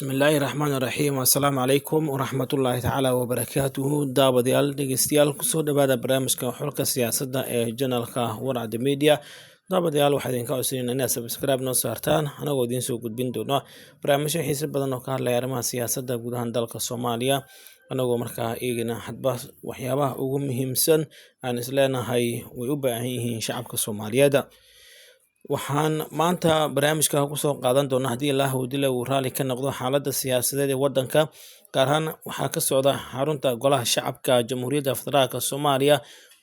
بسم الله الرحمن الرحيم السلام عليكم ورحمة الله تعالى وبركاته دابديال dhegeystayaal kusoo dhawaada barnaamijka xulka siyaasadda ee janalka warcadda media daabadayaal waxaa idinka codsanayna inaad subscribe noo saartaan anagoo idiin soo gudbin doona barnaamijyo xiiso badan oo ka hadlaya arrimaha siyaasadda guud ahaan dalka Soomaaliya anagoo markaa eegina hadba waxyaabaha ugu muhiimsan aan isleenahay way u baahan yihiin shacabka Soomaaliyeed waxaan maanta barnaamijka ku soo qaadan doonaa haddii Allah uu dilo uu raali ka noqdo xaaladda siyaasadeed ee waddanka gaar ahaan waxaa ka socda xarunta golaha shacabka Jamhuuriyadda Federaalka Soomaaliya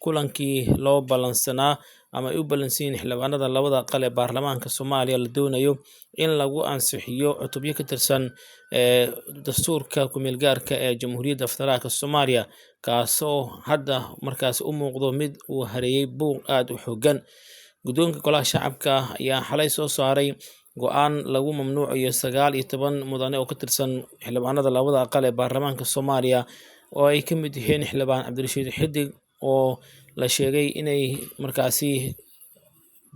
kulankii loo balansanaa ama ay u balansiin xildhibaanada labada aqal ee baarlamaanka Soomaaliya la doonayo in lagu ansixiyo cutubyo ka tirsan dastuurka ku-meel gaarka ee Jamhuuriyadda Federaalka Soomaaliya kaasoo hadda markaas u muuqdo mid uu hareeyay buuq aad u xooggan guddoonka golaha shacabka ayaa xalay soo saaray go'aan lagu mamnuucayo 19 mudane oo ka tirsan xildhibaanada labada aqal ee baarlamaanka Soomaaliya oo ay ka mid yihiin xildhibaan Cabdirashiid Xidig oo la sheegay inay markaasi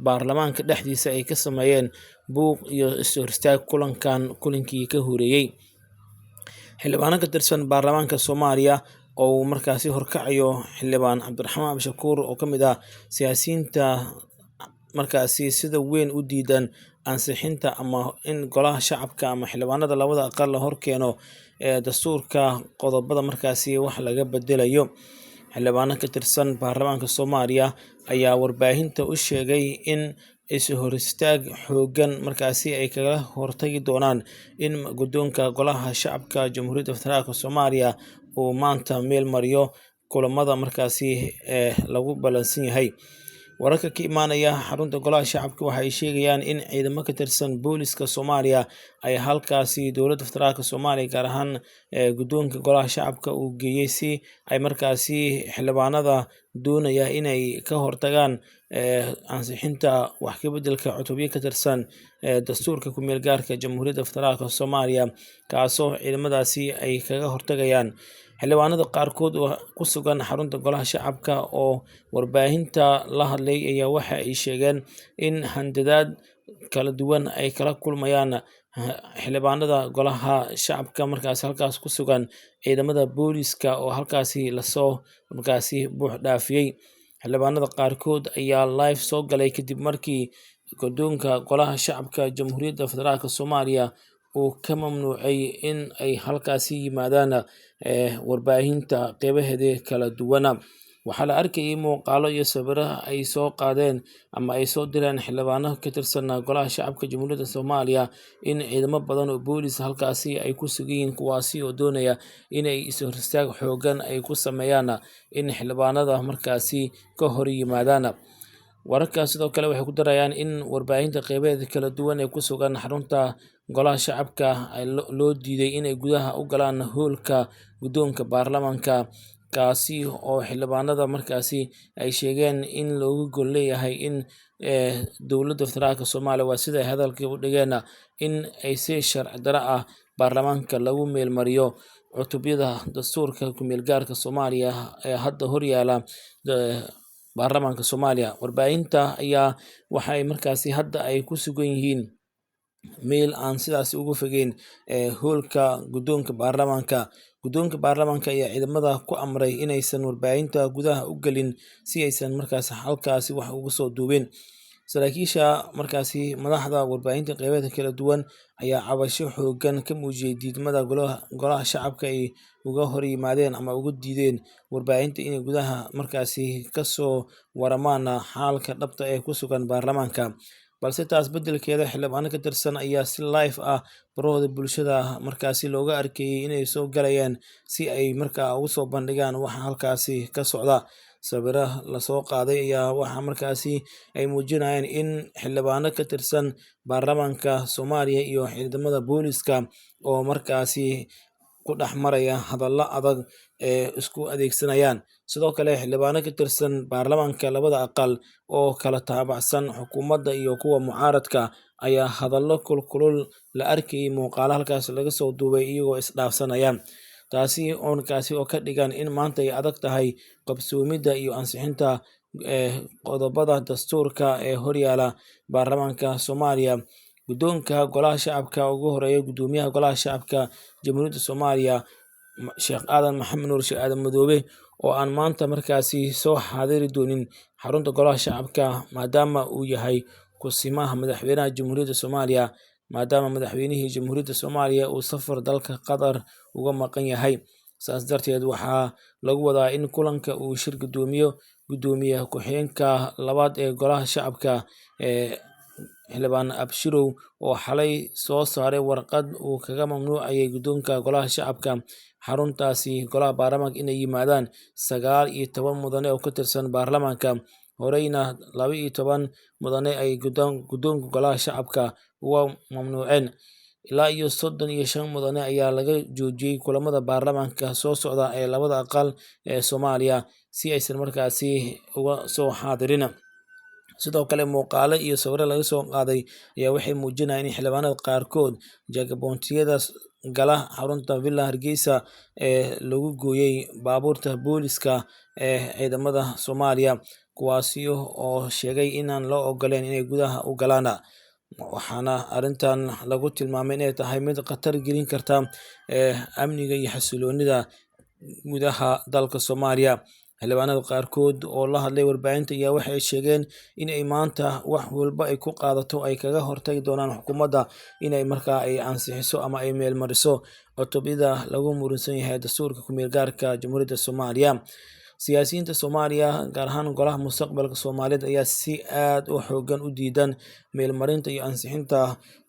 baarlamaanka dhexdiisa ay ka sameeyeen buuq iyo is-hortaag kulankii ka horeeyay xildhibaano ka tirsan baarlamaanka Soomaaliya oo markaasi horkacayo xildhibaan Cabdiraxmaan Abshakuur oo ka mid ah siyaasiyiinta markaasi sida weyn u diidan ansixinta ama in golaha shacabka ama xildhibaanada labada aqal la horkeeno dastuurka qodobada markaasi wax laga bedelayo xildhibaano ka tirsan baarlamaanka Soomaaliya ayaa warbaahinta u sheegay in is-hortaag xooggan markaasi ay kaga hortagi doonaan in guddoonka golaha shacabka Jamhuuriyadda Federaalka Soomaaliya uu maanta meel mariyo kulamada markaasi lagu balansan yahay wararka ka imaanaya xarunta golaha shacabka waxa ay sheegayaan in ciidamo ka tirsan booliska Soomaaliya ay halkaasi dowladda federaalka Soomaaliya gaar ahaan guddoonka golaha shacabka uu geeyay si ay markaasi xildhibaanada doonaya inay ka hortagaan ansixinta wax ka beddelka cutubyo ka tirsan dastuurka ku-meel gaarka Jamhuuriyadda Federaalka Soomaaliya kaasoo ciidamadaasi ay kaga hortagayaan xildhibaanada qaarkood oo ku sugan xarunta golaha shacabka oo warbaahinta la hadlay ayaa waxa ay sheegeen in handadaad kala duwan ay kala kulmayaan xildhibaanada golaha shacabka markaas halkaas ku sugan ciidamada booliska oo halkaasi lasoo markaasi buux dhaafiyay xildhibaanada qaarkood ayaa live soo galay kadib markii guddoonka golaha shacabka Jamhuuriyadda Federaalka Soomaaliya uu ka mamnuucay in ay halkaasi yimaadaan warbaahinta qeybaheeda kala duwan waxaa la arkayay muuqaalo iyo sawirro ay soo qaadeen ama ay soo direen xildhibaano ka tirsan golaha shacabka Jamhuuriyadda Soomaaliya in ciidamo badan oo boolis halkaasi ay ku sugan yihiin kuwaasi oo doonaya inay is-hortaag xooggan ay ku sameeyaan in xildhibaanada markaasi ka hor yimaadaan wararka sidoo kale waxay ku darayaan in warbaahinta qeybaheeda kala duwan ee ku sugan xarunta golaha shacabka loo diiday inay gudaha u galaan hoolka guddoonka baarlamaanka kaasi oo xildhibaanada markaasi ay sheegeen in loogu gol leeyahay in dowladda federaalka Soomaaliya waa sida ay hadalka u dhigeen in ay si sharci darro ah baarlamaanka lagu meel mariyo cutubyada dastuurka ku-meel gaarka Soomaaliya ee hadda horyaala baarlamaanka Soomaaliya warbaahinta ayaa waxay markaasi hadda ay ku sugan yihiin meel aan sidaas ugu fogeyn hoolka guddoonka baarlamaanka ayaa ciidamada ku amray inaysan warbaahinta gudaha u galin si aysan markaasi halkaasi wax uga soo duubin saraakiisha markaasi madaxda warbaahinta qeybaha kala duwan ayaa cabasho xooggan ka muujiyay diidmada golaha shacabka ay uga hor yimaadeen ama uga diideen warbaahinta inay gudaha markaasi ka soo waramaan xaalka dhabta ee ku sugan baarlamaanka balse taas beddelkeeda xildhibaano ka tirsan ayaa si live ah barahooda bulshada markaasi looga arkayay inay soo galayaan si ay markaa ugu soo bandhigaan waxa halkaasi ka socda sawirro lasoo qaaday ayaa waxa markaasi ay muujinayaan in xildhibaano ka tirsan baarlamaanka Soomaaliya iyo ciidamada booliska oo markaasi ku dhex maraya hadallo adag isku adeegsanayaan sidoo kale xildhibaano ka tirsan baarlamaanka labada aqal oo kala taabacsan xukuumadda iyo kuwa mucaaradka ayaa hadallo kulkulul la arkayay muuqaalo halkaas laga soo duubay iyagoo isdhaafsanaya taasi oo ka dhigan in maanta ay adag tahay qabsoomidda iyo ansixinta qodobada dastuurka ee horyaala baarlamaanka Soomaaliya guddoonka golaha shacabka ugu horeeya guddoomiyaha golaha shacabka jamhuuriyadda Soomaaliya Sheekh Aadan Maxamed Nuur Sheekh Aadan Madoobe oo aan maanta markaasi soo xaadiri doonin xarunta golaha shacabka maadaama uu yahay kusimaha madaxweynaha jamhuuriyadda Soomaaliya maadaama madaxweynihii jamhuuriyadda Soomaaliya uu safar dalka Qatar uga maqan yahay. Saas darteed waxaa lagu wadaa in kulanka uu shir guddoomiyaha ku-xigeenka labaad ee golaha shacabka xildhibaan Abshirow oo xalay soo saaray warqad uu kaga mamnuucayay guddoonka golaha shacabka xaruntaasi golaha baarlamaanka inay yimaadaan 19 mudane oo ka tirsan baarlamaanka. Horeyna 12 mudane ay guddoonka golaha shacabka uga mamnuuceen. Ilaa iyo 35 mudane ayaa laga joojiyay kulamada baarlamaanka soo socda ee labada aqal ee Soomaaliya si aysan markaasi uga soo xaadirin. Sidoo kale muuqaalo iyo sawirro laga soo qaaday ayaa waxay muujinayaan in xildhibaanada qaarkood jagaboontiyada gala xarunta Villa Hargeysa lagu gooyay baabuurta booliska ee ciidamada Soomaaliya kuwaasi oo sheegay inaan loo ogoleyn inay gudaha u galaan. Waxaana arrintan lagu tilmaamay inay tahay mid khatar gelin karta amniga iyo xasilloonida gudaha dalka Soomaaliya. Xildhibaanada qaarkood oo la hadlay warbaahinta ayaa waxay sheegeen in ay maanta wax walba ay ku qaadato ay kaga hortagi doonaan xukuumadda inay markaa ay ansixiso ama ay meelmariso cutubada lagu muransan yahay dastuurka ku-meel gaarka jamhuuriyadda Soomaaliya. Siyaasiyiinta Soomaaliya gaar ahaan golaha mustaqbalka Soomaaliyeed ayaa si aad u xooggan u diidan meelmarinta iyo ansixinta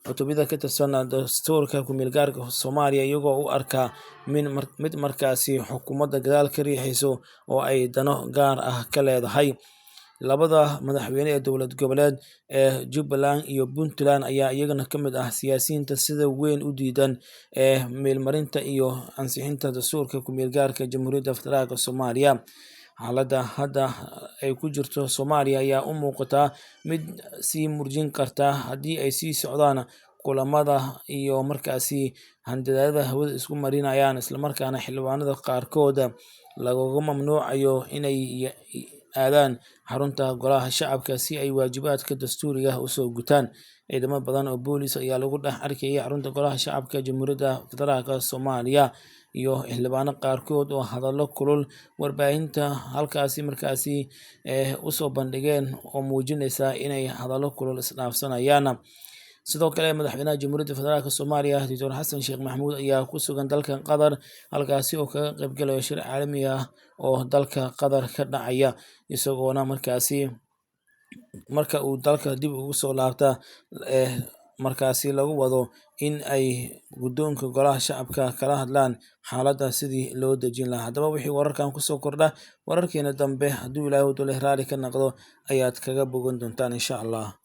cutubada ka tirsan dastuurka ku-meel gaarka Soomaaliya iyagoo u arka mid markaasi xukuumadda gadaal ka riixayso oo ay dano gaar ah ka leedahay. Labada madaxweyne ee dowlad goboleed ee Jubbaland iyo Puntland ayaa iyagana ka mid ah siyaasiyiinta sida weyn u diidan meelmarinta iyo ansixinta dastuurka ku-meel gaarka Jamhuuriyadda Federaalka Soomaaliya. Xaaladda hadda ay ku jirto Soomaaliya ayaa u muuqata mid sii murjin karta haddii ay sii socdaan kulamada iyo markaasi handadaadada hawada isku marinayaan islamarkaana xildhibaanada qaarkood lagaga mamnuucayo inay aadaan xarunta golaha shacabka si ay waajibaadka dastuuriga u soo gutaan. Ciidamo badan oo boolis ayaa lagu dhex arkayay xarunta golaha shacabka Jamhuuriyadda Federaalka Soomaaliya iyo xildhibaano qaarkood oo hadallo kulul warbaahinta halkaasi markaasi u soo bandhigeen oo muujinaysa inay hadallo kulul isdhaafsanayaan. Sidoo kale madaxweynaha Jamhuuriyadda Federaalka Soomaaliya Dr. Xasan Sheekh Maxamuud ayaa ku sugan dalka Qatar halkaasi oo kaga qaybgalayo shir caalami ah oo dalka Qatar ka dhacaya isagoona markaasi marka uu dalka dib ugu soo laabta markaasi lagu wado in ay guddoonka golaha shacabka kala hadlaan xaaladda sidii loo dejin lahaa. Haddaba wixii wararkan kusoo kordha wararkeena dambe hadduu Ilaahay waddo leh raali ka noqdo ayaad kaga bogan doontaan insha Allah.